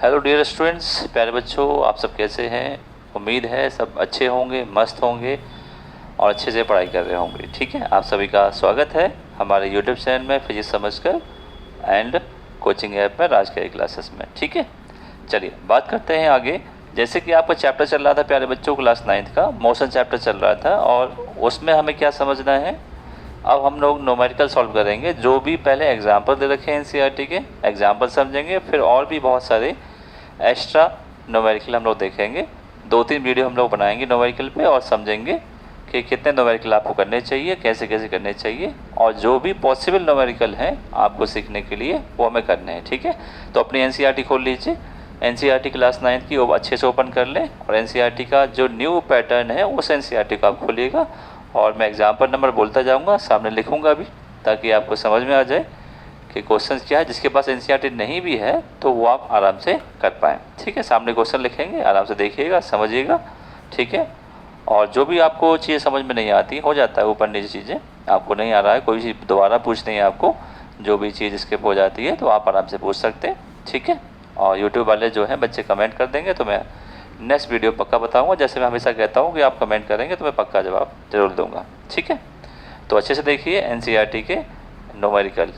Hello dear students, प्यारे बच्चों, आप सब कैसे हैं। उम्मीद है सब अच्छे होंगे, मस्त होंगे और अच्छे से पढ़ाई कर रहे होंगे। ठीक है, आप सभी का स्वागत है हमारे यूट्यूब चैनल में फिजिक्स समझकर एंड कोचिंग ऐप में राज के क्लासेस में। ठीक है, चलिए बात करते हैं आगे। जैसे कि आपका चैप्टर चल रहा था प्यारे बच्चों, क्लास 9th का मोशन चैप्टर चल रहा था और उसमें हमें क्या समझना है। अब हम लोग न्यूमेरिकल सॉल्व करेंगे। जो भी पहले एग्जाम्पल दे रखे हैं एनसीईआरटी के एग्जाम्पल समझेंगे, फिर और भी बहुत सारे एक्स्ट्रा न्यूमेरिकल हम लोग देखेंगे। 2-3 वीडियो हम लोग बनाएंगे न्यूमेरिकल पे और समझेंगे कि कितने न्यूमेरिकल आपको करने चाहिए, कैसे कैसे करने चाहिए, और जो भी पॉसिबल न्यूमेरिकल हैं आपको सीखने के लिए वो हमें करने हैं। ठीक है, तो अपनी एनसीईआरटी खोल लीजिए। एनसीईआरटी क्लास 9th की वो अच्छे से ओपन कर लें और एनसीईआरटी का जो न्यू पैटर्न है उस एनसीईआरटी को आप खोलिएगा और मैं एग्जाम्पल नंबर बोलता जाऊँगा, सामने लिखूँगा भी ताकि आपको समझ में आ जाए कि क्वेश्चन क्या है। जिसके पास एनसीईआरटी नहीं भी है तो वो आप आराम से कर पाएँ। ठीक है, सामने क्वेश्चन लिखेंगे, आराम से देखिएगा, समझिएगा। ठीक है, और जो भी आपको चीज़ें समझ में नहीं आती, हो जाता है ऊपर नीचे चीज़ें, आपको नहीं आ रहा है, कोई चीज़ दोबारा पूछनी है आपको, जो भी चीज़ स्किप हो जाती है तो आप आराम से पूछ सकते हैं। ठीक है, और यूट्यूब वाले जो हैं बच्चे कमेंट कर देंगे तो मैं नेक्स्ट वीडियो पक्का बताऊँगा। जैसे मैं हमेशा कहता हूँ कि आप कमेंट करेंगे तो मैं पक्का जवाब जरूर दूँगा। ठीक है, तो अच्छे से देखिए एनसीईआरटी के न्यूमेरिकल।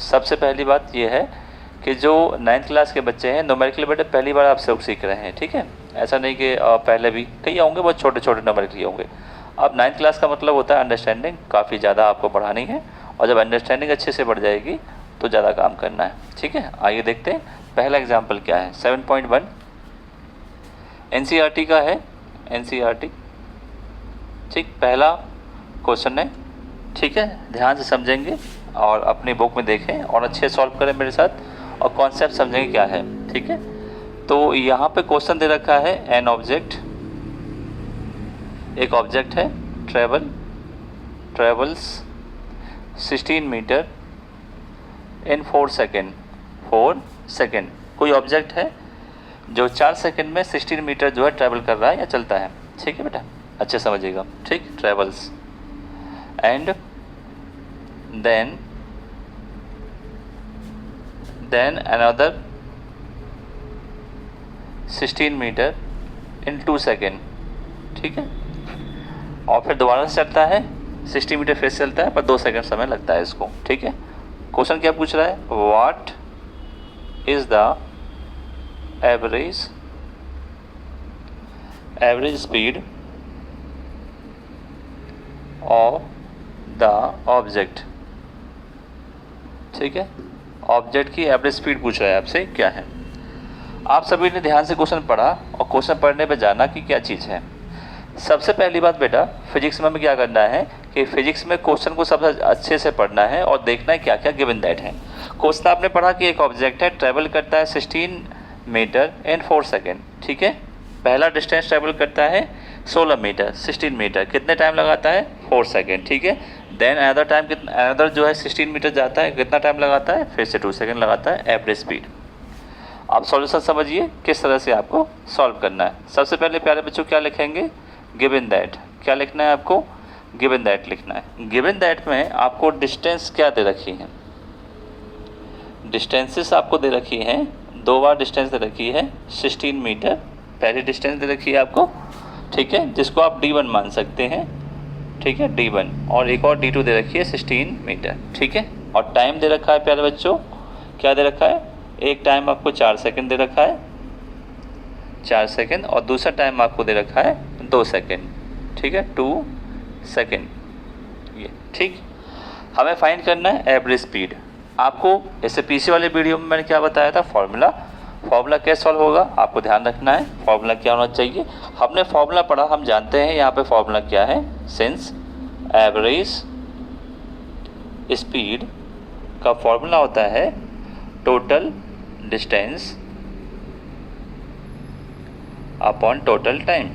सबसे पहली बात ये है कि जो 9th क्लास के बच्चे हैं न्यूमेरिकल बेटे पहली बार आप सब सीख रहे हैं। ठीक है, ऐसा नहीं कि पहले भी कई होंगे, बहुत छोटे छोटे न्यूमेरिकल होंगे। अब 9th क्लास का मतलब होता है अंडरस्टैंडिंग काफ़ी ज़्यादा आपको बढ़ानी है, और जब अंडरस्टैंडिंग अच्छे से बढ़ जाएगी तो ज़्यादा काम करना है। ठीक है, आइए देखते हैं पहला एग्जाम्पल क्या है। 7.1 एनसीईआरटी का है, एनसीईआरटी। ठीक, पहला क्वेश्चन है। ठीक है, ध्यान से समझेंगे और अपनी बुक में देखें और अच्छे सॉल्व करें मेरे साथ और कॉन्सेप्ट समझेंगे क्या है। ठीक है, तो यहाँ पे क्वेश्चन दे रखा है एन ऑब्जेक्ट, एक ऑब्जेक्ट है ट्रेवल्स 16 मीटर इन 4 सेकेंड। कोई ऑब्जेक्ट है जो 4 सेकेंड में 16 मीटर जो है ट्रैवल कर रहा है या चलता है। ठीक है बेटा, अच्छे समझिएगा। ठीक, travels and then another 16 metre in 2 second. ठीक है, और फिर दोबारा से चलता है 60 मीटर फिर से चलता है, पर 2 सेकेंड समय लगता है इसको। ठीक है, क्वेश्चन क्या पूछ रहा है, what is the average speed of the object. ठीक है, ऑब्जेक्ट की एवरेज स्पीड पूछ रहा है आपसे क्या है। आप सभी ने ध्यान से क्वेश्चन पढ़ा और क्वेश्चन पढ़ने पे जाना कि क्या चीज़ है। सबसे पहली बात बेटा, फिजिक्स में हमें क्या करना है कि फिजिक्स में क्वेश्चन को सबसे अच्छे से पढ़ना है और देखना है क्या क्या गिवन दैट है। क्वेश्चन आपने पढ़ा कि एक ऑब्जेक्ट है, ट्रेवल करता है 16 मीटर इन 4 सेकेंड। ठीक है, पहला डिस्टेंस ट्रेवल करता है 16 मीटर, 16 मीटर कितने टाइम लगाता है, 4 सेकेंड। ठीक है, देन अनदर टाइम अनदर जो है 16 मीटर जाता है, कितना टाइम लगाता है, फिर से 2 सेकेंड लगाता है, एवरेज स्पीड। आप सॉल्यूशन समझिए किस तरह से आपको सॉल्व करना है। सबसे पहले प्यारे बच्चों क्या लिखेंगे, गिवन दैट। क्या लिखना है आपको, गिवन दैट लिखना है। गिवन दैट में आपको डिस्टेंस क्या दे रखी है, डिस्टेंसेस आपको दे रखी हैं, 2 बार डिस्टेंस दे रखी है 16 मीटर, पहली डिस्टेंस दे रखी है आपको। ठीक है, जिसको आप D1 मान सकते हैं। ठीक है, D1, और एक और D2 दे रखी है 16 मीटर। ठीक है, और टाइम दे रखा है प्यारे बच्चों, क्या दे रखा है, एक टाइम आपको 4 सेकेंड दे रखा है, 4 सेकेंड, और दूसरा टाइम आपको दे रखा है 2 सेकेंड। ठीक है, 2 सेकेंड ये। ठीक, हमें फाइंड करना है एवरेज स्पीड। आपको इससे पीछे वाले वीडियो में मैंने क्या बताया था, फॉर्मूला कैसे सॉल्व होगा आपको ध्यान रखना है। फॉर्मूला क्या होना चाहिए, हमने फॉर्मूला पढ़ा, हम जानते हैं यहाँ पे फॉर्मूला क्या है। सिंस एवरेज स्पीड का फॉर्मूला होता है total distance upon total time.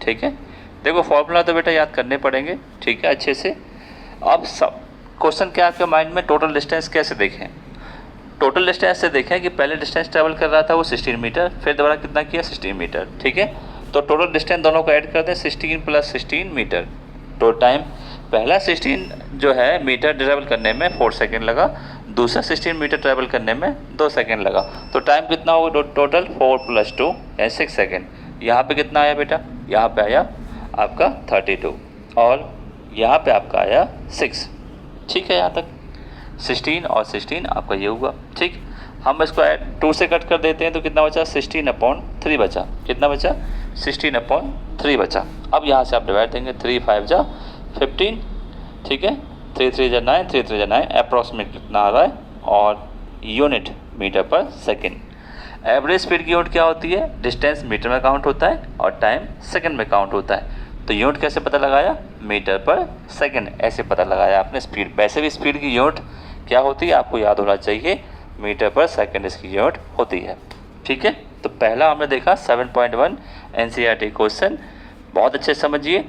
ठीक है, देखो फॉर्मूला तो बेटा याद करने पड़ेंगे। ठीक है, अच्छे से। अब सब क्वेश्चन क्या आपके माइंड में, टोटल डिस्टेंस कैसे देखें, टोटल डिस्टेंस से देखें कि पहले डिस्टेंस ट्रैवल कर रहा था वो 16 मीटर, फिर दोबारा कितना किया, 16 मीटर। ठीक है, तो टोटल डिस्टेंस दोनों को ऐड कर दें, 16 + 16 मीटर। तो टाइम पहला 16 जो है मीटर ट्रैवल करने में 4 सेकेंड लगा, दूसरा 16 मीटर ट्रैवल करने में 2 सेकेंड लगा। तो टाइम कितना होगा टोटल? 4 + 2 यानी 6 सेकेंड। यहाँ पे कितना आया बेटा? यहाँ पे आया आपका 32 और यहाँ पे आपका आया 6। ठीक है, यहाँ तक 16 और 16 आपका ये हुआ। ठीक, हम इसको 2 से कट कर देते हैं तो कितना बचा? 16/3 बचा। कितना बचा? 16/3 बचा। अब यहाँ से आप डिवाइड देंगे, 3 × 5 = 15। ठीक है, 3 × 3 = 9, 3 × 3 = 9, अप्रॉक्सीमेट कितना आ रहा है? और unit metre per second. Average speed की यूनिट क्या होती है? डिस्टेंस मीटर में काउंट होता है और टाइम सेकंड में काउंट होता है। तो यूनिट कैसे पता लगाया? मीटर पर सेकंड, ऐसे पता लगाया आपने स्पीड। वैसे भी स्पीड की यूनिट क्या होती है आपको याद होना चाहिए, मीटर पर सेकंड इसकी यूनिट होती है। ठीक है, तो पहला हमने देखा 7.1 एनसीईआरटी क्वेश्चन। बहुत अच्छे समझिए।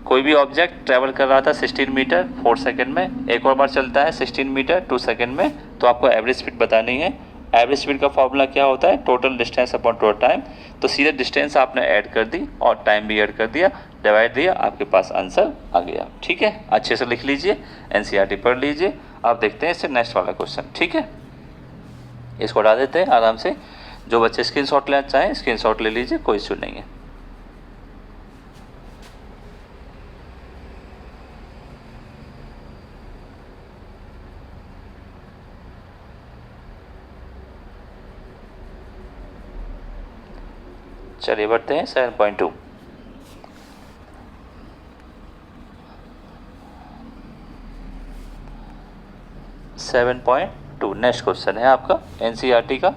कोई भी ऑब्जेक्ट ट्रैवल कर रहा था 16 मीटर 4 सेकंड में, एक और बार चलता है 16 मीटर 2 सेकंड में, तो आपको एवरेज स्पीड बतानी है। एवरेज स्पीड का फॉर्मूला क्या होता है? Total distance upon total time. तो सीधे डिस्टेंस आपने ऐड कर दी और टाइम भी ऐड कर दिया, डिवाइड दिया, आपके पास आंसर आ गया। ठीक है, अच्छे से लिख लीजिए, एनसीईआरटी पढ़ लीजिए। अब देखते हैं इससे नेक्स्ट वाला क्वेश्चन। ठीक है, इसको हटा देते हैं आराम से। जो बच्चे स्क्रीनशॉट लेना चाहें स्क्रीनशॉट ले लीजिए, कोई इश्यू नहीं है। चलिए बढ़ते हैं 7.2। नेक्स्ट क्वेश्चन है आपका एनसीईआरटी का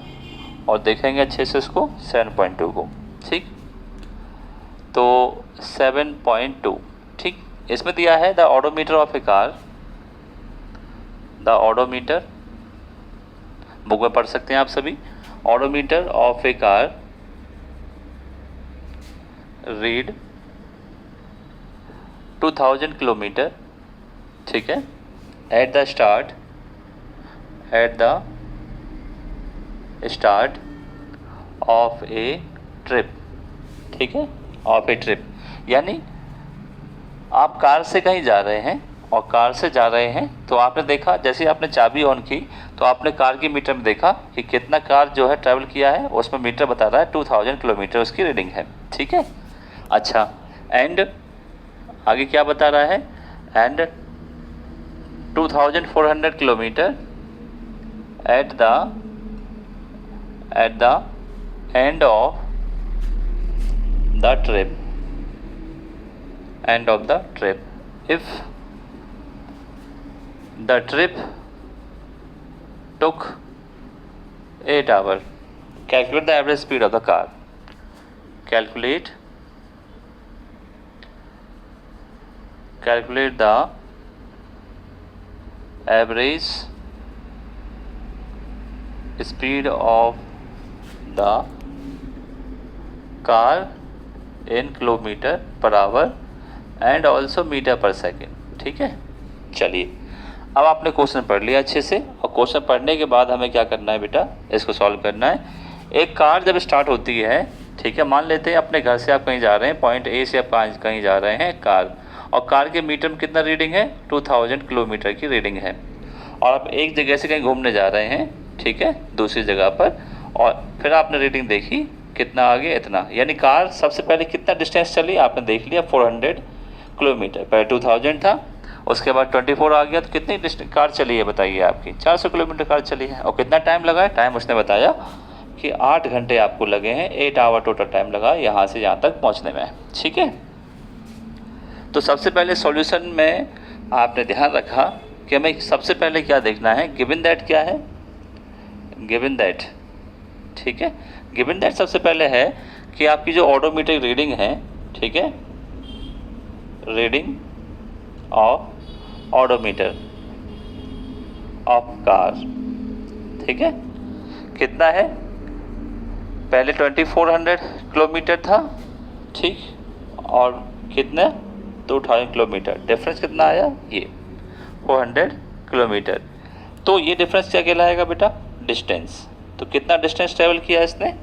और देखेंगे अच्छे से इसको 7.2 को। ठीक, तो 7.2, ठीक, इसमें दिया है the odometer of A car. The odometer book में पढ़ सकते हैं आप सभी। Odometer of A car read 2000 kilometre. ठीक है, at the start of A trip. ठीक है, ऑफ ए ट्रिप यानी आप कार से कहीं जा रहे हैं और कार से जा रहे हैं तो आपने देखा, जैसे आपने चाबी ऑन की तो आपने कार की मीटर में देखा कि कितना कार जो है ट्रैवल किया है, उसमें मीटर बता रहा है 2000 किलोमीटर उसकी रीडिंग है। ठीक है, अच्छा, एंड आगे क्या बता रहा है? And 2400 kilometre at the end of the trip. End of the trip if the trip took 8 hours, calculate the average speed of the car। calculate the average speed of the car in kilometer per hour and also meter per second। ठीक है, चलिए अब आपने question पढ़ लिया अच्छे से, और क्वेश्चन पढ़ने के बाद हमें क्या करना है बेटा? इसको सॉल्व करना है। एक कार जब स्टार्ट होती है, ठीक है, मान लेते हैं अपने घर से आप कहीं जा रहे हैं, पॉइंट ए से आप कहीं जा रहे हैं कार, और कार के मीटर में कितना रीडिंग है? 2000 किलोमीटर की रीडिंग है। और आप एक जगह से कहीं घूमने जा रहे हैं, ठीक है, दूसरी जगह पर, और फिर आपने रीडिंग देखी कितना आगे? इतना। यानी कार सबसे पहले कितना डिस्टेंस चली आपने देख लिया, 400 किलोमीटर। पहले 2000 था, उसके बाद 24 आ गया, तो कितनी कार चली है बताइए आपकी? 400 किलोमीटर कार चली है। और कितना टाइम लगा है? टाइम उसने बताया कि 8 घंटे आपको लगे हैं, 8 आवर टोटल टाइम लगा यहाँ से यहाँ तक पहुँचने में। ठीक है, तो सबसे पहले सॉल्यूशन में आपने ध्यान रखा कि हमें सबसे पहले क्या देखना है? गिवन दैट क्या है? गिवन दैट, ठीक है, गिवन दैट सबसे पहले है कि आपकी जो ऑडोमीटर रीडिंग है, ठीक है, reading of odometer of car, ठीक है, कितना है? पहले 2400 किलोमीटर था, ठीक, और कितने? 2000 किलोमीटर। डिफरेंस कितना आया? ये 400 किलोमीटर। तो ये डिफरेंस क्या कहलाएगा बेटा? डिस्टेंस। तो कितना डिस्टेंस ट्रेवल किया इसने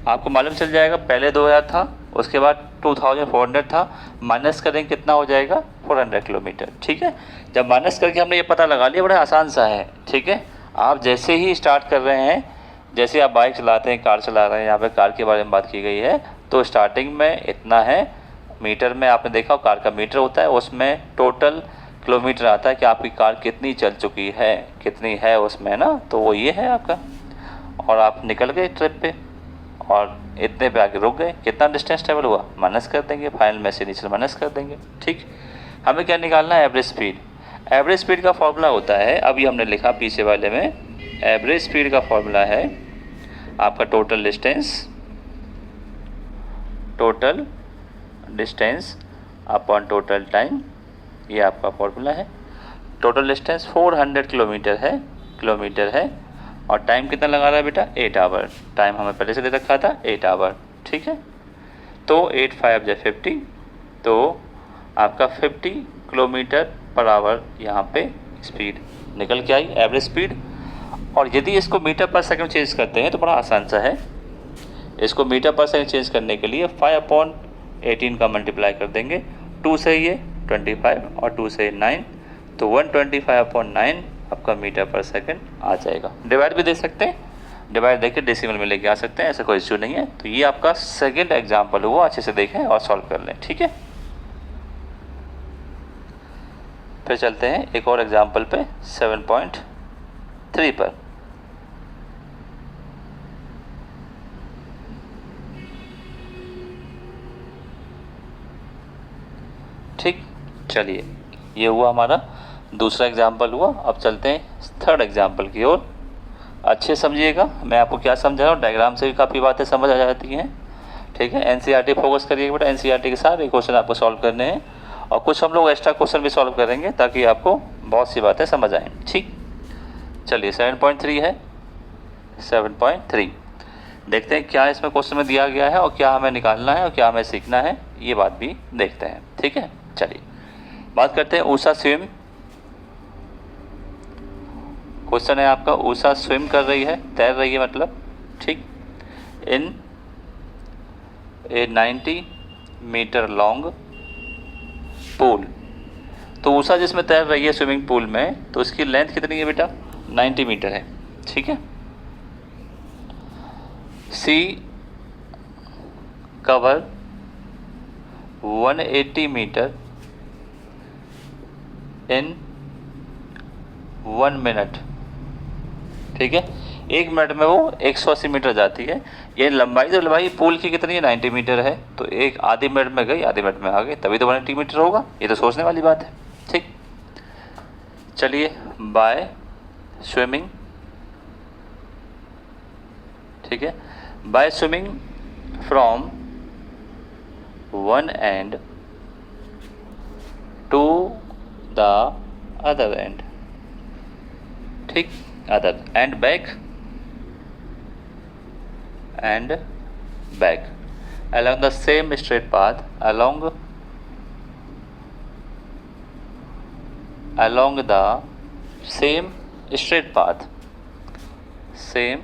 आपको मालूम चल जाएगा। पहले 2000 था, उसके बाद 2400 था, माइनस करेंगे कितना हो जाएगा 400 किलोमीटर। ठीक है, जब माइनस करके हमने ये पता लगा लिया, बड़ा आसान सा है। ठीक है, आप जैसे ही स्टार्ट कर रहे हैं, जैसे आप बाइक चलाते हैं, कार चला रहे हैं, यहाँ पे कार के बारे में बात की गई है, तो स्टार्टिंग में इतना है, मीटर में आपने देखा कार का मीटर होता है, उसमें टोटल किलोमीटर आता है कि आपकी कार कितनी चल चुकी है, कितनी है उसमें ना, तो वो ये है आपका। और आप निकल गए ट्रिप पे और इतने पे आके रुक गए, कितना डिस्टेंस ट्रेवल हुआ माइनस कर देंगे, फाइनल में से नीचे माइनस कर देंगे। ठीक, हमें क्या निकालना है, एवरेज स्पीड। एवरेज स्पीड का फॉर्मूला होता है, अभी हमने लिखा पीछे वाले में, एवरेज स्पीड का फॉर्मूला है आपका total distance upon total time, ये आपका फॉर्मूला है। टोटल डिस्टेंस 400 किलोमीटर है और टाइम कितना लगा रहा है बेटा, 8 आवर। टाइम हमें पहले से दे रखा था 8 आवर। ठीक है, तो 8 5 जा 50, तो आपका 50 किलोमीटर पर आवर यहाँ पे स्पीड निकल के आई, एवरेज स्पीड। और यदि इसको मीटर पर सेकंड चेंज करते हैं तो बड़ा आसान सा है, इसको मीटर पर सेकंड चेंज करने के लिए 5/18 का मल्टीप्लाई कर देंगे, 2 से ये 25 और 2 से 9, तो 125/9 आपका मीटर पर सेकंड आ जाएगा। डिवाइड भी दे सकते हैं, डिवाइड देके डेसिमल में लेके आ सकते हैं, ऐसा कोई इश्यू नहीं है। तो ये आपका सेकंड एग्जाम्पल हुआ, अच्छे से देखें और सॉल्व कर लें। ठीक है, फिर चलते हैं एक और एग्जाम्पल पे 7.3 पर। ठीक, चलिए ये हुआ हमारा दूसरा एग्जाम्पल हुआ। अब चलते हैं थर्ड एग्जाम्पल की ओर। अच्छे समझिएगा, मैं आपको क्या समझा रहा हूँ, डायग्राम से भी काफ़ी बातें समझ आ जाती हैं। ठीक है, एनसीईआरटी फोकस करिएगा बेटा, एनसीईआरटी के साथ ये क्वेश्चन आपको सॉल्व करने हैं और कुछ हम लोग एक्स्ट्रा क्वेश्चन भी सॉल्व करेंगे ताकि आपको बहुत सी बातें समझ आएँ। ठीक, चलिए 7.3 है, 7.3 देखते हैं क्या इसमें क्वेश्चन में दिया गया है और क्या हमें निकालना है और क्या हमें सीखना है, ये बात भी देखते हैं। ठीक है, चलिए बात करते हैं उषा स्विम। क्वेश्चन है आपका, उषा स्विम कर रही है, तैर रही है मतलब, ठीक, इन ए 90 मीटर लॉन्ग पूल। तो उषा जिसमें तैर रही है स्विमिंग पूल में, तो उसकी लेंथ कितनी है बेटा, 90 मीटर है। ठीक है, सी कवर 180 मीटर इन 1 मिनट। ठीक है, 1 मिनट में वो 180 मीटर जाती है। ये लंबाई, तो लंबाई पूल की कितनी है, 90 मीटर है, तो एक आधी मिनट में गई, आधी मिनट में आ गई, तभी तो 180 मीटर होगा। ये तो सोचने वाली बात है। ठीक, चलिए बाय स्विमिंग, ठीक है, by swimming from one end to the other end, ठीक, other end back along the same straight path, along the same straight path, same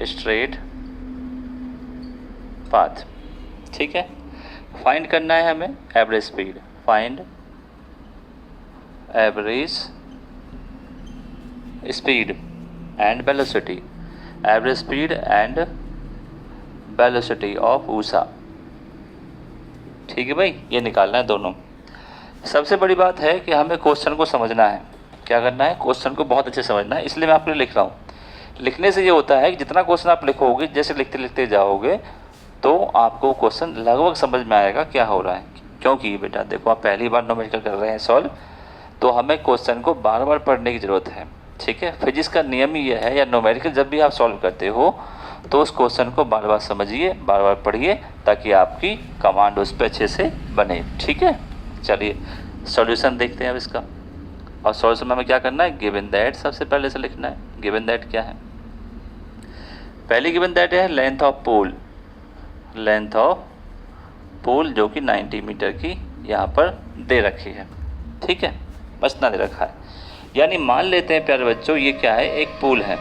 straight path। ठीक है, फाइंड करना है हमें average speed, find average speed and velocity, average speed and velocity of Usha. ठीक है भाई, ये निकालना है दोनों। सबसे बड़ी बात है कि हमें क्वेश्चन को समझना है, क्या करना है, क्वेश्चन को बहुत अच्छे समझना है, इसलिए मैं आपके लिए लिख रहा हूँ। लिखने से ये होता है कि जितना क्वेश्चन आप लिखोगे, जैसे लिखते लिखते जाओगे तो आपको क्वेश्चन लगभग समझ में आएगा क्या हो रहा है। क्योंकि बेटा देखो, आप पहली बार न्यूमेरिकल कर रहे हैं सॉल्व, तो हमें क्वेश्चन को बार बार पढ़ने की ज़रूरत है। ठीक है, फिजिक्स का नियम ही यह है, या न्यूमेरिकल जब भी आप सॉल्व करते हो तो उस क्वेश्चन को बार बार समझिए, बार बार पढ़िए, ताकि आपकी कमांड उस पर अच्छे से बने। ठीक है, चलिए सॉल्यूशन देखते हैं अब इसका। और सॉल्यूशन में हमें क्या करना है, गिवन दैट सबसे पहले से लिखना है। गिवन दैट क्या है, पहली गिवन दैट है length of pool, length of pool जो कि 90 मीटर की यहाँ पर दे रखी है। ठीक है, बस इतना दे रखा है। यानी मान लेते हैं प्यारे बच्चों, ये क्या है, एक पूल है।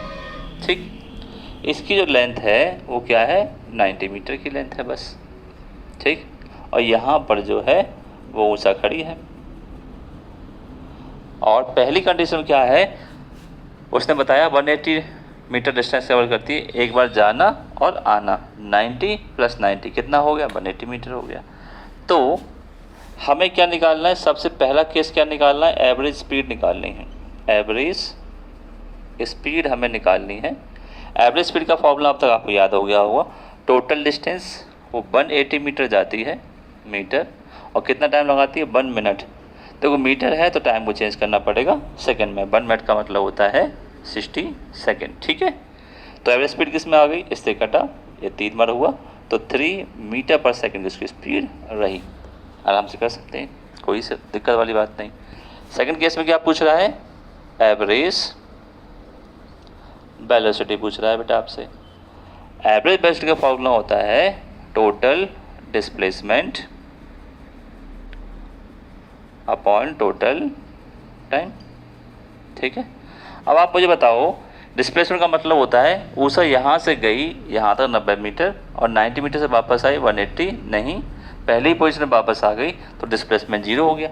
ठीक, इसकी जो लेंथ है वो क्या है, 90 मीटर की लेंथ है बस, ठीक। और यहाँ पर जो है वो ऊषा खड़ी है। और पहली कंडीशन क्या है, उसने बताया 180 मीटर डिस्टेंस कवर करती है, एक बार जाना और आना। 90 + 90 कितना हो गया, 180 मीटर हो गया। तो हमें क्या निकालना है, सबसे पहला केस क्या निकालना है, एवरेज स्पीड निकालनी है। एवरेज स्पीड हमें निकालनी है। एवरेज स्पीड का फॉर्मूला अब तक आपको याद हो गया होगा। टोटल डिस्टेंस वो 180 मीटर जाती है, मीटर, और कितना टाइम लगाती है, 1 मिनट। देखो मीटर है तो टाइम को चेंज करना पड़ेगा सेकंड में। 1 मिनट का मतलब होता है 60 सेकंड, ठीक है। तो एवरेज स्पीड किस में आ गई, इससे कटा, ये 3 बार हुआ, तो 3 मीटर पर सेकंड इसकी स्पीड रही। आराम से कर सकते हैं, कोई दिक्कत वाली बात नहीं। सेकंड केस में क्या पूछ रहा है, एवरेज वेलोसिटी पूछ रहा है बेटा आपसे। एवरेज वेलोसिटी का फॉर्मूला होता है total displacement upon total time, ठीक है। अब आप मुझे बताओ, डिस्प्लेसमेंट का मतलब होता है ऊषा यहाँ से गई यहाँ तक 90 मीटर और 90 मीटर से वापस आई 180, नहीं, पहली पोजीशन में वापस आ गई तो डिस्प्लेसमेंट 0 हो गया।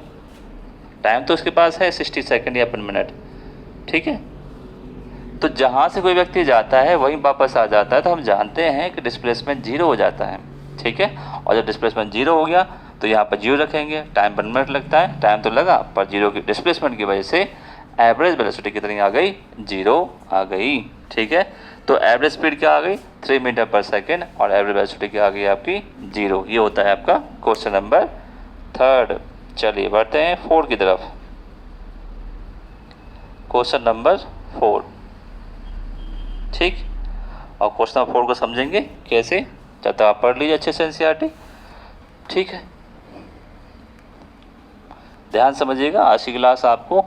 टाइम तो उसके पास है 60 सेकंड या 1 मिनट, ठीक है। तो जहाँ से कोई व्यक्ति जाता है वहीं वापस आ जाता है, तो हम जानते हैं कि डिस्प्लेसमेंट 0 हो जाता है, ठीक है। और जब डिस्प्लेसमेंट 0 हो गया तो यहाँ पर 0 रखेंगे, टाइम 1 मिनट लगता है, टाइम तो लगा पर 0 की डिस्प्लेसमेंट की वजह से एवरेज वेलोसिटी कितनी आ गई, 0 आ गई, ठीक है। तो एवरेज स्पीड क्या आ गई, 3 मीटर पर सेकेंड, और एवरेज वेलोसिटी क्या आ गई आपकी, 0। ये होता है आपका क्वेश्चन नंबर 3। चलिए बढ़ते हैं 4 की तरफ। क्वेश्चन नंबर 4, ठीक। और क्वेश्चन नंबर 4 को समझेंगे कैसे, जब तक आप पढ़ लीजिए अच्छे से एनसीईआरटी, ठीक है। ध्यान समझिएगा, आज की क्लास आपको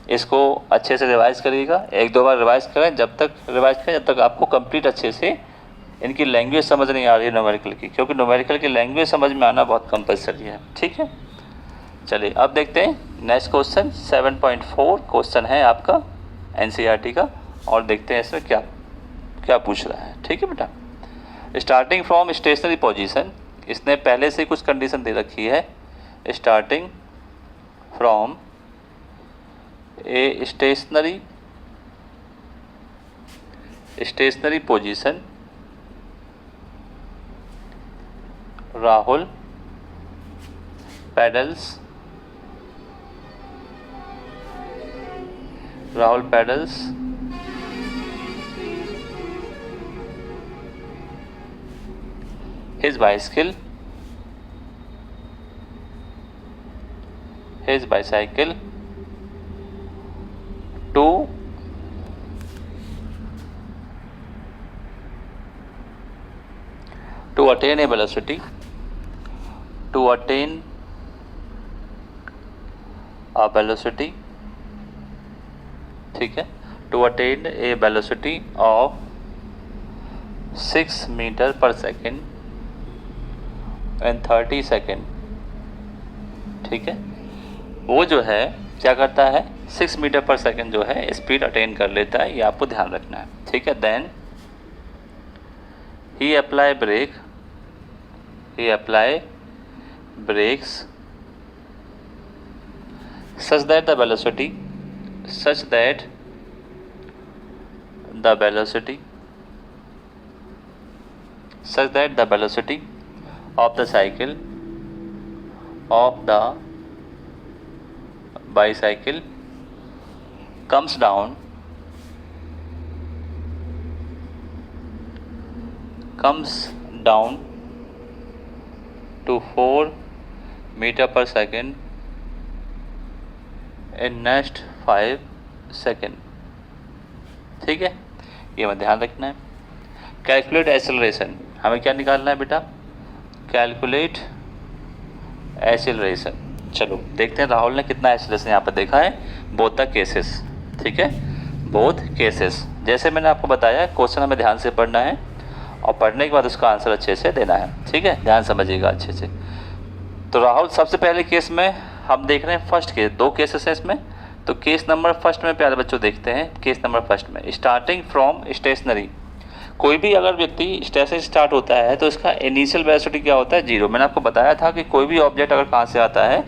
इसको अच्छे से रिवाइज करिएगा, 1-2 बार रिवाइज करें, जब तक रिवाइज करें जब तक आपको कंप्लीट अच्छे से इनकी लैंग्वेज समझ नहीं आ रही है न्यूमेरिकल की, क्योंकि न्यूमेरिकल की लैंग्वेज समझ में आना बहुत कंपलसरी है, ठीक है। चलिए अब देखते हैं नेक्स्ट क्वेश्चन 7.4 क्वेश्चन है आपका एनसीईआरटी का, और देखते हैं इसमें क्या क्या पूछ रहा है, ठीक है बेटा। स्टार्टिंग फ्रॉम स्टेशनरी पोजीशन, इसने पहले से कुछ कंडीशन दे रखी है। Starting from a stationary position, Rahul paddles his bicycle to attain a velocity ठीक है, to attain a velocity of 6 metre per second in 30 second, ठीक है। वो जो है क्या करता है, 6 मीटर पर सेकेंड जो है स्पीड अटेन कर लेता है, ये आपको ध्यान रखना है, ठीक है। Then he apply brakes such that the velocity of the bicycle comes down to 4 metre per second in next 5 second, ठीक है। ये मैं ध्यान रखना है। कैलकुलेट एक्सेलरेशन, हमें क्या निकालना है बेटा, कैलकुलेट एक्सेलरेशन। चलो देखते हैं राहुल ने कितना एक्सेलरेशन यहाँ पर देखा है, बोथ द केसेस, ठीक है, बोथ केसेस। जैसे मैंने आपको बताया क्वेश्चन हमें ध्यान से पढ़ना है और पढ़ने के बाद उसका आंसर अच्छे से देना है, ठीक है। ध्यान समझिएगा अच्छे से। तो राहुल सबसे पहले केस में हम देख रहे हैं फर्स्ट केस, 2 केसेस हैं इसमें। तो केस नंबर फर्स्ट में प्यारे बच्चों देखते हैं, केस नंबर फर्स्ट में स्टार्टिंग फ्रॉम स्टेशनरी, कोई भी अगर व्यक्ति स्टेशन स्टार्ट होता है तो इसका इनिशियल वेलोसिटी क्या होता है, 0। मैंने आपको बताया था कि कोई भी ऑब्जेक्ट अगर कहाँ से आता है,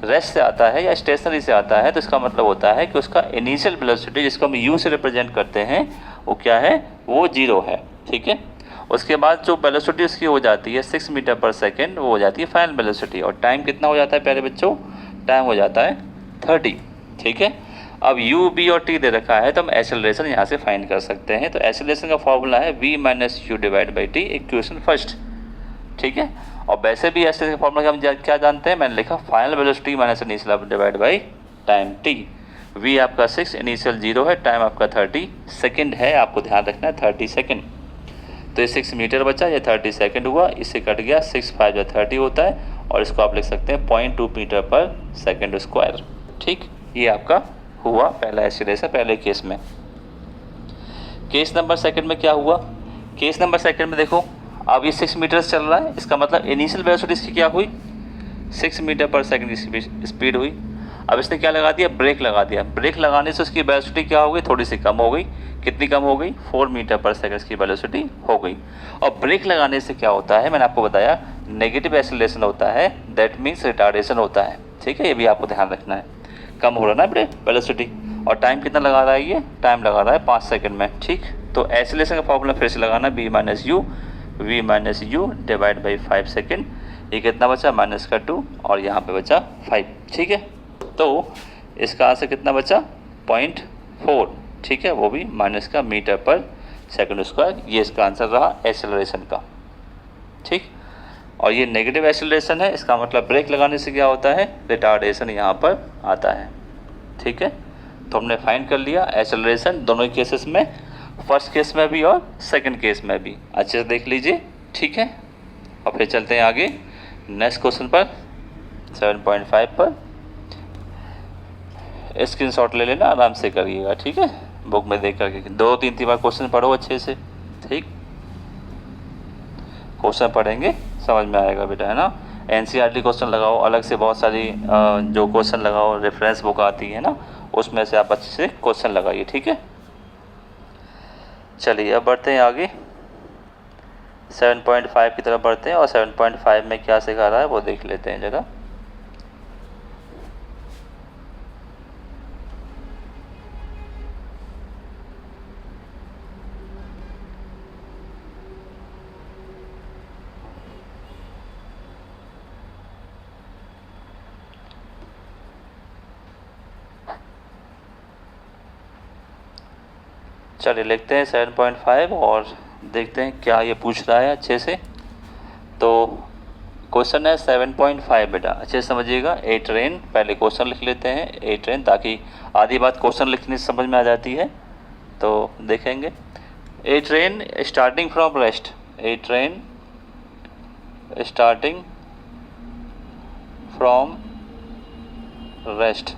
रेस्ट से आता है या स्टेशनरी से आता है, तो इसका मतलब होता है कि उसका इनिशियल वेलोसिटी जिसको हम u से रिप्रेजेंट करते हैं वो क्या है, वो 0 है। ठीक है, उसके बाद जो वेलोसिटी उसकी हो जाती है 6 मीटर पर सेकेंड, वो हो जाती है फाइनल वेलोसिटी। और टाइम कितना हो जाता है प्यारे बच्चों, टाइम हो जाता है 30। ठीक है, अब u, b और t दे रखा है तो हम एक्सेलरेशन यहाँ से फाइंड कर सकते हैं। तो एक्सेलरेशन का फॉर्मूला है v minus you divide by T, equation first. ठीक है, और वैसे भी एक्सेलरेशन का फॉर्मूला हम क्या जानते हैं, मैंने लिखा final velocity minus initial divide by time t। v आपका 6, इनिशियल 0 है, टाइम आपका 30 सेकेंड है, आपको ध्यान रखना है 30 सेकेंड। तो ये 6 मीटर बचा, ये 30 सेकेंड हुआ, इससे कट गया 6 5 या 30 होता है, और इसको आप लिख सकते हैं 0.2 मीटर पर सेकेंड स्क्वायर। ठीक, ये आपका हुआ पहला एक्सेलरेशन पहले केस में। केस नंबर सेकंड में क्या हुआ, केस नंबर सेकंड में देखो, अब ये 6 मीटर चल रहा है, इसका मतलब इनिशियल वेलोसिटी इसकी क्या हुई, 6 मीटर पर सेकंड की स्पीड हुई। अब इसने क्या लगा दिया, ब्रेक लगा दिया। ब्रेक लगाने से उसकी वेलोसिटी क्या हो गई, थोड़ी सी कम हो गई। कितनी कम हो गई, 4 मीटर पर सेकंड की वेलोसिटी हो गई। और ब्रेक लगाने से क्या होता है, मैंने आपको बताया नेगेटिव एक्सेलरेशन होता है, दैट मीन्स रिटार्डेशन होता है। ठीक है, ये भी आपको ध्यान रखना है, कम हो रहा है ना ब्रेक वेलोसिटी। और टाइम कितना लगा रहा है, ये टाइम लगा रहा है 5 सेकंड में। ठीक, तो एक्सेलरेशन का फॉर्मूला फिर से लगाना, b minus you, v minus you divide by 5 second. ये कितना बचा, माइनस का 2, और यहाँ पे बचा 5। ठीक है, तो इसका आंसर कितना बचा, 0.4। ठीक है, वो भी माइनस का मीटर पर सेकंड स्क्वायर। ये इसका आंसर रहा एक्सेलरेशन का। ठीक, और ये नेगेटिव एक्सेलरेशन है, इसका मतलब ब्रेक लगाने से क्या होता है, रिटार्डेशन यहाँ पर आता है। ठीक है, तो हमने फाइंड कर लिया एक्सेलरेशन दोनों केसेस में, फर्स्ट केस में भी और सेकंड केस में भी। अच्छे से देख लीजिए। ठीक है, और फिर चलते हैं आगे नेक्स्ट क्वेश्चन पर, 7.5 पर। स्क्रीनशॉट ले लेना, आराम से करिएगा। ठीक है, बुक में देख करके 2-3 बार क्वेश्चन पढ़ो अच्छे से। ठीक, क्वेश्चन पढ़ेंगे समझ में आएगा बेटा, है ना। एनसीईआरटी क्वेश्चन लगाओ, अलग से बहुत सारी जो क्वेश्चन लगाओ, रेफरेंस बुक आती है ना, उसमें से आप अच्छे से क्वेश्चन लगाइए। ठीक है, चलिए अब बढ़ते हैं आगे, 7.5 की तरफ बढ़ते हैं, और 7.5 में क्या सिखा रहा है वो देख लेते हैं जरा। चलिए लिखते हैं 7.5 और देखते हैं क्या ये पूछ रहा है अच्छे से। तो क्वेश्चन है 7.5 बेटा, अच्छे से समझिएगा। ए ट्रेन, पहले क्वेश्चन लिख लेते हैं ए ट्रेन, ताकि आधी बात क्वेश्चन लिखने से समझ में आ जाती है। तो देखेंगे, a train starting from rest, a train starting from rest,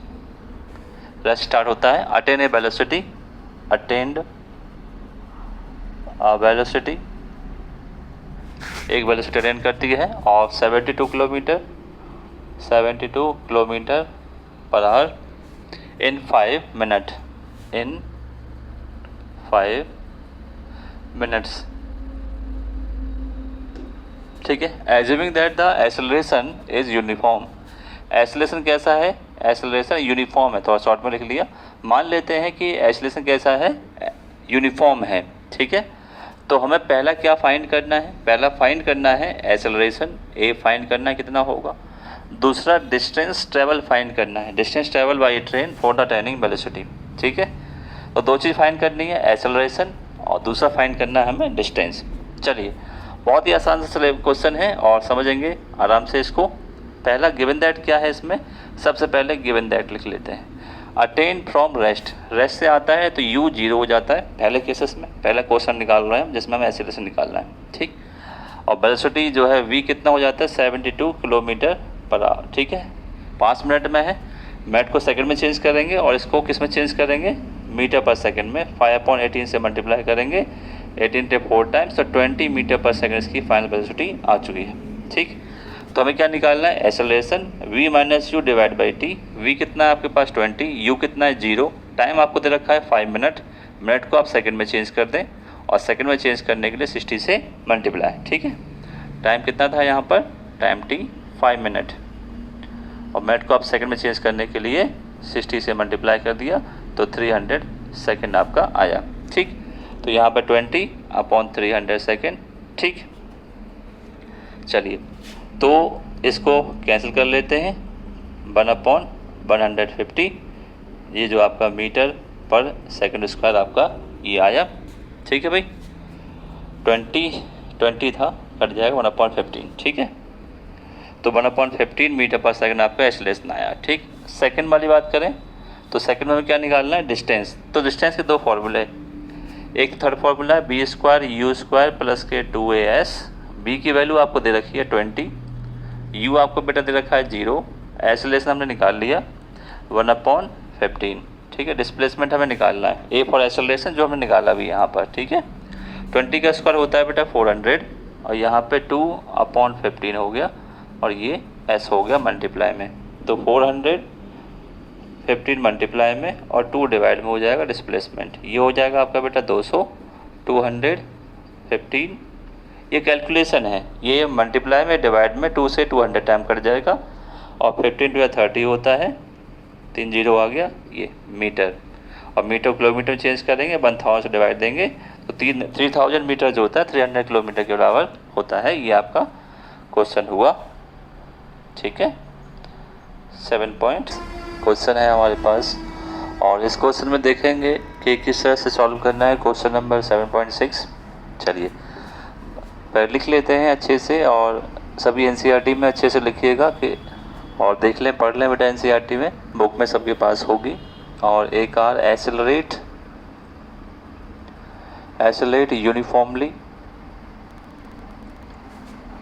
rest start होता है, attain a velocity, attained velocity, एक वेलोसिटी अटेंड करती है और 72 kilometre per hour in 5 minute, in 5 minutes. ठीक है, assuming that the acceleration is uniform, acceleration कैसा है, एक्सेलरेशन यूनिफॉर्म है, थोड़ा शॉर्ट में लिख लिया। मान लेते हैं कि एक्सेलरेशन कैसा है, यूनिफॉर्म है। ठीक है, तो हमें पहला क्या फाइंड करना है, पहला फाइंड करना है एक्सेलरेशन, ए फाइंड करना है कितना होगा। दूसरा डिस्टेंस ट्रेवल फाइंड करना है, distance travel by train for the attaining velocity. ठीक है, तो 2 चीज़ फाइंड करनी है, एक्सेलरेशन और दूसरा फाइंड करना है हमें डिस्टेंस। चलिए, बहुत ही आसान से क्वेश्चन है और समझेंगे आराम से इसको। पहला गिवन दैट क्या है, इसमें सबसे पहले गिवन दैट लिख लेते हैं। अटेन फ्रॉम रेस्ट, रेस्ट से आता है तो u 0 हो जाता है पहले केसेस में, पहला क्वेश्चन निकाल रहे हैं हम जिसमें हमें एक्सेलरेशन निकालना है। ठीक, और वेलोसिटी जो है v कितना हो जाता है, 72 किलोमीटर पर आवर। ठीक है, 5 मिनट में है, मिनट को सेकंड में चेंज करेंगे और इसको किस में चेंज करेंगे, मीटर पर सेकंड में। 5/18 से मल्टीप्लाई करेंगे, 18 से 4 टाइम्स, तो 20 मीटर पर सेकंड की फाइनल वेलोसिटी आ चुकी है। ठीक, तो हमें क्या निकालना है, acceleration v minus you divide by T. v कितना है आपके पास 20, u कितना है 0, टाइम आपको दे रखा है 5 मिनट, मिनट को आप सेकंड में चेंज कर दें और सेकंड में चेंज करने के लिए 60 से मल्टीप्लाई, ठीक है। टाइम कितना था यहाँ पर, टाइम टी 5 मिनट, और मिनट को आप सेकंड में चेंज करने के लिए 60 से मल्टीप्लाई कर दिया तो 300 सेकंड आपका आया, ठीक। तो यहाँ पर 20/300 सेकंड, ठीक। चलिए तो इसको कैंसिल कर लेते हैं, 1/150, ये जो आपका मीटर पर सेकंड स्क्वायर आपका ये आया, ठीक है भाई। 20 था, कट जाएगा 1/15, ठीक है। तो 1/15 मीटर पर सेकंड आपका एक्सेलरेशन आया, ठीक। सेकंड वाली बात करें तो सेकंड में क्या निकालना है, डिस्टेंस। तो डिस्टेंस के दो फॉर्मूले, एक थर्ड फार्मूला है b² प्लस के 2as। b की वैल्यू आपको दे रखी है 20, u आपको बेटा दे रखा है 0, एक्सेलरेशन हमने निकाल लिया 1/15, ठीक है। डिस्प्लेसमेंट हमें निकालना है, a फॉर एक्सेलरेशन जो हमने निकाला भी यहाँ पर, ठीक है। 20 का स्क्वायर होता है बेटा 400, और यहाँ पे 2/15 हो गया, और ये s हो गया मल्टीप्लाई में, तो 415 मल्टीप्लाई में और 2 डिवाइड में हो जाएगा डिस्प्लेसमेंट, ये हो जाएगा आपका बेटा 200, 215, ये कैलकुलेशन है, ये मल्टीप्लाई में डिवाइड में 2 से 200 टाइम कट जाएगा, और 15 × 30 होता है, 3 0 आ गया, ये मीटर, और मीटर किलोमीटर चेंज करेंगे 1000 से डिवाइड देंगे तो 3000 मीटर जो होता है 300 किलोमीटर के बराबर होता है। ये आपका क्वेश्चन हुआ, ठीक है। 7 पॉइंट क्वेश्चन है हमारे पास, और इस क्वेश्चन में देखेंगे कि किस तरह से सॉल्व करना है। क्वेश्चन नंबर 7.6, चलिए पहले लिख लेते हैं अच्छे से, और सभी एनसीईआरटी में अच्छे से लिखिएगा कि, और देख लें, पढ़ लें बेटा, एनसीईआरटी में बुक में सबके पास होगी। और एक R accelerate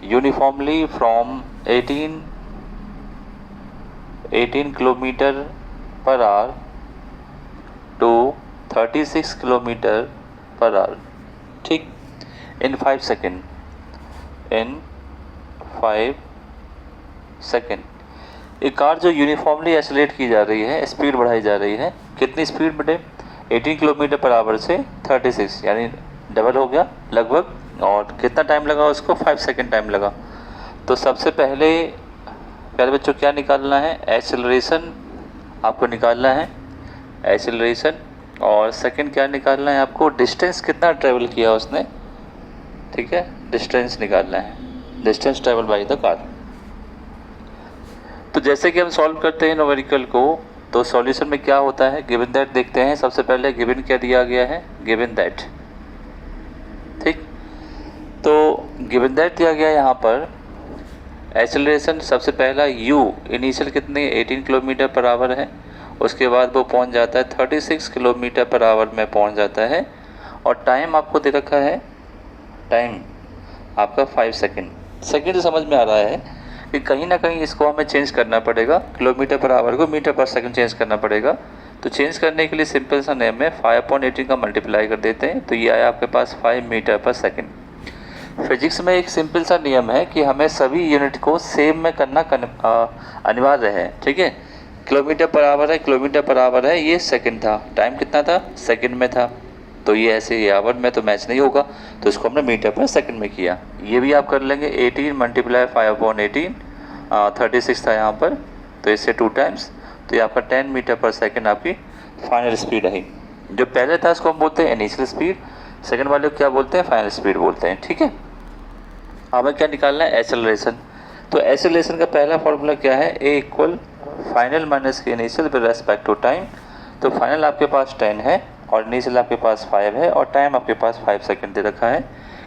uniformly from 18 kilometre per hour to 36 kilometre per hour, ठीक, इन 5 सेकेंड, एक कार जो यूनिफॉर्मली एक्सेलरेट की जा रही है, स्पीड बढ़ाई जा रही है, कितनी स्पीड बढ़े, 18 किलोमीटर पर आवर से 36, यानी डबल हो गया लगभग, और कितना टाइम लगा उसको, 5 सेकेंड टाइम लगा। तो सबसे पहले बच्चों क्या निकालना है, एक्सेलरेशन आपको निकालना है, एक्सेलरेशन, और सेकंड क्या निकालना है आपको, डिस्टेंस कितना ट्रेवल किया उसने, ठीक है, डिस्टेंस निकालना है, distance travel by the car. तो जैसे कि हम सॉल्व करते हैं न्यूमेरिकल को, तो सॉल्यूशन में क्या होता है, गिवन दैट देखते हैं। सबसे पहले गिवन क्या दिया गया है, गिवन दैट, ठीक। तो गिवन दैट दिया गया यहाँ पर एक्सेलरेशन, सबसे पहला u इनिशियल कितने 18 किलोमीटर पर आवर है, उसके बाद वो पहुँच जाता है 36 किलोमीटर पर आवर में पहुँच जाता है, और टाइम आपको दे रखा है, टाइम आपका 5 सेकेंड। सेकेंड समझ में आ रहा है कि कहीं ना कहीं इसको हमें चेंज करना पड़ेगा, किलोमीटर पर आवर को मीटर पर सेकंड चेंज करना पड़ेगा। तो चेंज करने के लिए सिंपल सा नेम है, 5/18 का मल्टीप्लाई कर देते हैं, तो ये आया आपके पास 5 मीटर पर सेकंड। फिजिक्स में एक सिंपल सा नियम है कि हमें सभी यूनिट को सेम में करना अनिवार्य है, ठीक है। किलोमीटर पर आवर है, किलोमीटर पर आवर है, ये सेकंड था, टाइम कितना था, सेकंड में था, तो ये ऐसे ये आवर में तो मैच नहीं होगा, तो इसको हमने मीटर पर सेकंड में किया। ये भी आप कर लेंगे, 18 मल्टीप्लाई 5/18, 36 था यहाँ पर, तो इससे 2 टाइम्स, तो ये आपका 10 मीटर पर सेकंड आपकी फाइनल स्पीड है। जो पहले था इसको हम बोलते हैं इनिशियल स्पीड, सेकंड वाले को क्या बोलते हैं, फाइनल स्पीड बोलते हैं, ठीक है। हमें क्या निकालना है, एक्सेलरेशन। तो एक्सेलरेशन का पहला फॉर्मूला क्या है, A = फाइनल माइनस के initial with respect to time. तो फाइनल आपके पास 10 है, और इनिशियल आपके पास 5 है, और टाइम आपके पास 5 सेकंड दे रखा है।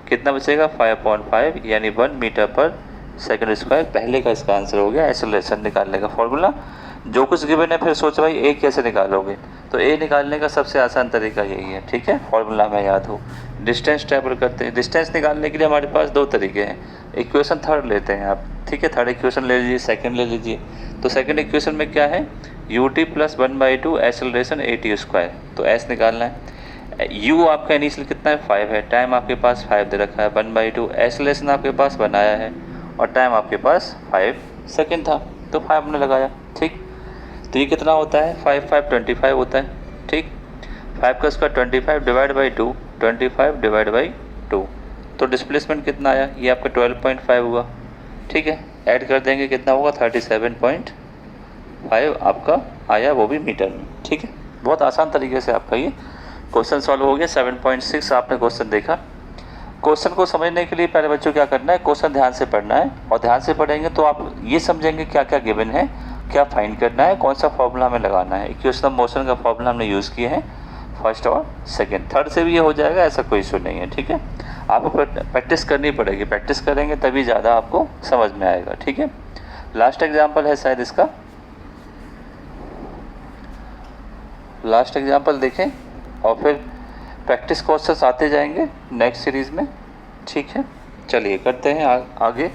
कितना बचेगा, 5/5, यानी 1 मीटर पर सेकंड स्क्वायर। पहले का इसका आंसर हो गया एक्सेलरेशन निकालने का फॉर्मूला। जो कुछ गिवन है, फिर सोचो भाई ए कैसे निकालोगे, तो ए निकालने का सबसे आसान तरीका यही है, ठीक है, फॉर्मूला में याद हो। डिस्टेंस ट्रेवल करते हैं, डिस्टेंस निकालने के लिए हमारे पास 2 तरीके हैं। इक्वेशन थर्ड लेते हैं आप, ठीक है, थर्ड इक्वेशन ले लीजिए, सेकंड ले लीजिए। तो सेकंड इक्वेशन में क्या है, ut + 1/2 एक्सेलरेशन at², तो s निकालना है। u आपका इनिशियल कितना है, 5 है, टाइम आपके पास 5 दे रखा है, 1/2 एक्सेलरेशन आपके पास बनाया है, और टाइम आपके पास 5 सेकंड था, तो 5 हमने लगाया, ठीक। तो ये कितना होता है, 5 × 5 = 25 होता है, ठीक। 5 का square 25 divide by 2, 25 divide by 2, तो डिस्प्लेसमेंट कितना आया, ये आपका 12.5 हुआ। ठीक है, ऐड कर देंगे कितना होगा, 37.5 आपका आया, वो भी मीटर में। ठीक है, बहुत आसान तरीके से आपका ये क्वेश्चन सॉल्व हो गया। 7.6 आपने क्वेश्चन देखा। क्वेश्चन को समझने के लिए पहले बच्चों क्या करना है, क्वेश्चन ध्यान से पढ़ना है, और ध्यान से पढ़ेंगे तो आप ये समझेंगे क्या क्या गिवन है, क्या फाइंड करना है, कौन सा फॉर्मूला हमें लगाना है। इक्वेशन ऑफ मोशन का फॉर्मूला हमने यूज़ किए हैं फर्स्ट और सेकंड, थर्ड से भी ये हो जाएगा, ऐसा कोई इशू नहीं है। ठीक है, आपको प्रैक्टिस करनी पड़ेगी, प्रैक्टिस करेंगे तभी ज़्यादा आपको समझ में आएगा। ठीक है, लास्ट एग्जाम्पल है शायद इसका, लास्ट एग्जाम्पल देखें और फिर प्रैक्टिस क्वेश्चंस आते जाएंगे नेक्स्ट सीरीज़ में। ठीक है, चलिए करते हैं आगे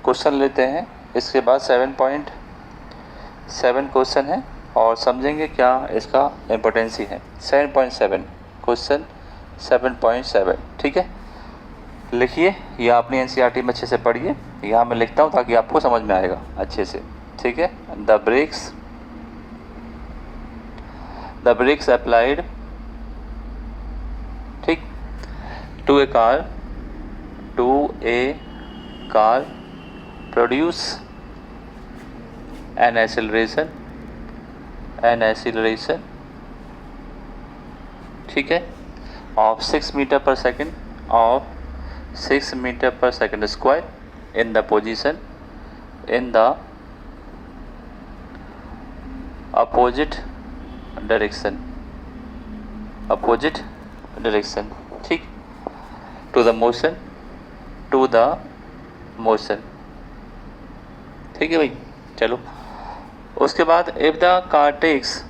क्वेश्चन लेते हैं। इसके बाद 7.7 क्वेश्चन है और समझेंगे क्या इसका इम्पोर्टेंसी है। 7.7 क्वेश्चन 7.7। ठीक है, लिखिए या अपनी एनसीईआरटी में अच्छे से पढ़िए, यहाँ मैं लिखता हूँ ताकि आपको समझ में आएगा अच्छे से। ठीक है, द ब्रेक्स अप्लाइड, ठीक, to a car produce an acceleration, ठीक है, of 6 metre per second, of 6 metre per second square in the position in the opposite direction, ठीक, to the motion, ठीक है भाई। चलो उसके बाद if the car takes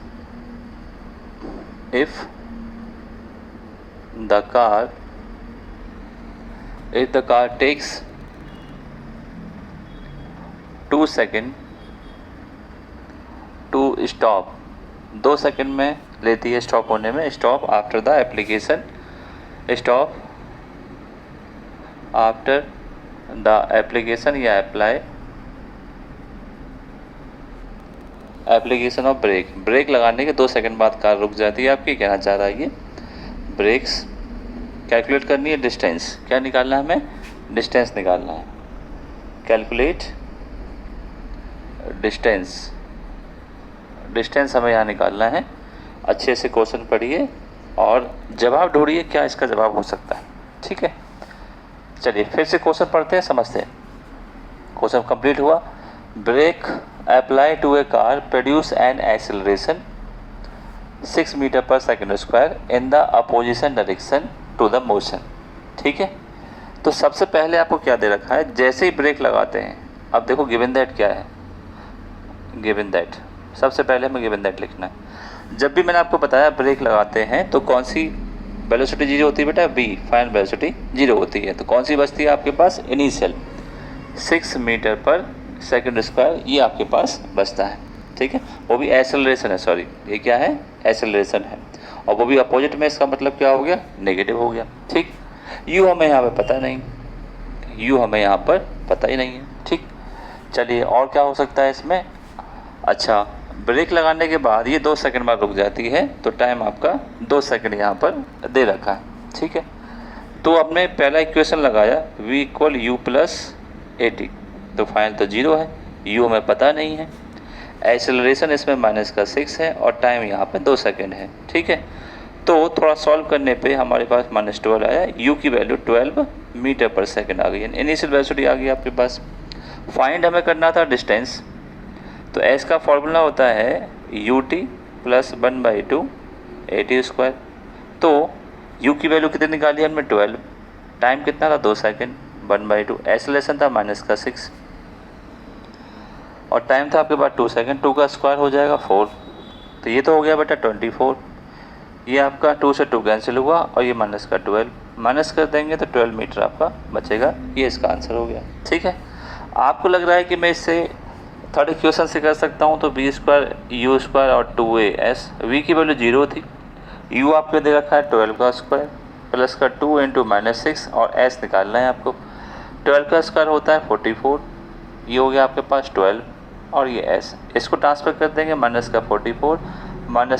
2 second to stop, 2 second में लेती है स्टॉप होने में, स्टॉप आफ्टर द एप्लीकेशन, या एप्लीकेशन ऑफ ब्रेक लगाने के 2 सेकेंड बाद कार रुक जाती है आपकी। कहना चाह रहा है ये ब्रेक्स कैलकुलेट करनी है, डिस्टेंस क्या निकालना है, हमें डिस्टेंस निकालना है, कैलकुलेट डिस्टेंस हमें यहाँ निकालना है। अच्छे से क्वेश्चन पढ़िए और जवाब ढूंढिए क्या इसका जवाब हो सकता है। ठीक है, चलिए फिर से क्वेश्चन पढ़ते हैं, समझते हैं। क्वेश्चन कंप्लीट हुआ। Brake apply to a car produce an acceleration 6 metre per second square in the opposition direction to the motion. ठीक है, तो सबसे पहले आपको क्या दे रखा है, जैसे ही ब्रेक लगाते हैं, अब देखो गिवन दैट क्या है, गिवन दैट सबसे पहले हमें गिवन दैट लिखना है। जब भी मैंने आपको बताया ब्रेक लगाते हैं तो कौन सी वेलोसिटी 0 होती है बेटा, v, फाइनल वेलोसिटी 0 होती है। तो कौन सी बचती है आपके पास, initial 6 metre per second square, ये आपके पास बचता है। ठीक है, वो भी एक्सेलरेशन है, सॉरी ये क्या है, एक्सेलरेशन है, और वो भी अपोजिट में, इसका मतलब क्या हो गया, नेगेटिव हो गया। ठीक, u हमें यहाँ पे पता नहीं, u हमें यहाँ पर पता ही नहीं है। ठीक, चलिए और क्या हो सकता है इसमें। अच्छा, ब्रेक लगाने के बाद ये 2 सेकंड बाद रुक जाती है, तो टाइम आपका 2 सेकंड यहाँ पर दे रखा है। ठीक है, तो आपने पहला इक्वेशन लगाया v = u + at, तो फाइनल तो 0 है, u हमें पता नहीं है, एक्सेलरेशन इसमें -6 है और टाइम यहाँ पे 2 सेकंड है। ठीक है, तो थोड़ा सॉल्व करने पे हमारे पास -12 आया, u की वैल्यू 12 मीटर पर सेकंड आ गई, इनिशियल वेलोसिटी आ गई आपके पास। फाइंड हमें करना था डिस्टेंस, तो s का फॉर्मूला होता है ut + 1/2 at²। तो u की वैल्यू कितनी निकाली हमने, 12, टाइम कितना था 2 सेकंड, 1/2, एक्सेलरेशन था -6 और टाइम था आपके पास 2 सेकंड, 2 का स्क्वायर हो जाएगा 4, तो ये तो हो गया बेटा 24। ये आपका 2 से 2 कैंसिल हुआ और ये -12 माइनस कर देंगे तो 12 मीटर आपका बचेगा, ये इसका आंसर हो गया। ठीक है, आपको लग रहा है कि मैं इससे थर्ड इक्वेशन से कर सकता हूँ, तो v² u² और 2as, v की वैल्यू 0 थी, u आपको दे रखा है 12 का स्क्वायर प्लस का 2 × -6 और s निकालना है आपको। 12 का स्क्वायर होता है 44, ये हो गया आपके पास 12 और ये s, इसको ट्रांसफर कर देंगे, -44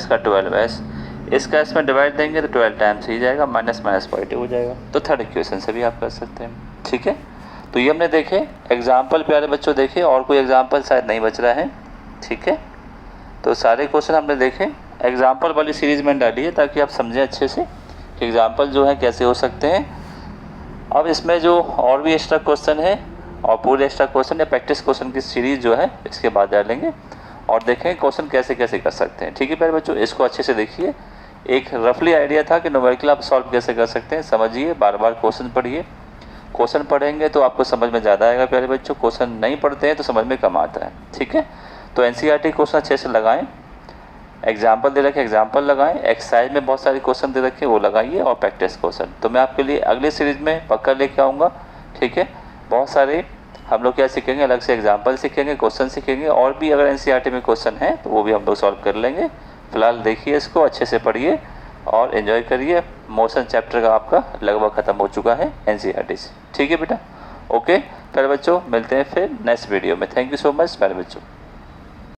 - का 12s, इसका इसमें डिवाइड देंगे तो 12 टाइम्स ही जाएगा, माइनस माइनस पॉजिटिव हो जाएगा। तो थर्ड इक्वेशन से भी आप कर सकते हैं, ठीक है। तो ये हमने देखे एग्जाम्पल, प्यारे बच्चों देखे, और कोई एग्जाम्पल शायद नहीं बच रहा है, ठीक है। तो सारे क्वेश्चन हमने देखे, एग्जाम्पल वाली सीरीज़ में डालिए ताकि आप समझें अच्छे से कि एग्जाम्पल जो है कैसे हो सकते हैं। अब इसमें जो और भी एक्स्ट्रा क्वेश्चन है और पूरे एक्स्ट्रा क्वेश्चन या प्रैक्टिस क्वेश्चन की सीरीज़ जो है इसके बाद डालेंगे और देखें क्वेश्चन कैसे कैसे कर सकते हैं, ठीक है प्यारे बच्चों। इसको अच्छे से देखिए, एक रफली आइडिया था कि न्यूमेरिकल आप सॉल्व कैसे कर सकते हैं, समझिए, बार बार क्वेश्चन पढ़िए। क्वेश्चन पढ़ेंगे तो आपको समझ में ज़्यादा आएगा प्यारे बच्चों, क्वेश्चन नहीं पढ़ते हैं तो समझ में कम आता है, ठीक है। तो एनसीईआरटी क्वेश्चन अच्छे से लगाएं, एग्जाम्पल दे रखे एग्जाम्पल लगाएं, एक्सरसाइज में बहुत सारे क्वेश्चन दे रखे वो लगाइए, और प्रैक्टिस क्वेश्चन तो मैं आपके लिए अगली सीरीज़ में पक्का लेके आऊँगा, ठीक है। बहुत सारे हम लोग क्या सीखेंगे, अलग से एग्जाम्पल सीखेंगे, क्वेश्चन सीखेंगे, और भी अगर एनसीईआरटी में क्वेश्चन है तो वो भी हम लोग सॉल्व कर लेंगे। फिलहाल देखिए इसको अच्छे से पढ़िए और एंजॉय करिए। मोशन चैप्टर का आपका लगभग ख़त्म हो चुका है एनसीईआरटी से, ठीक है बेटा। ओके प्यारे बच्चों, मिलते हैं फिर नेक्स्ट वीडियो में। थैंक यू सो मच प्यारे बच्चों।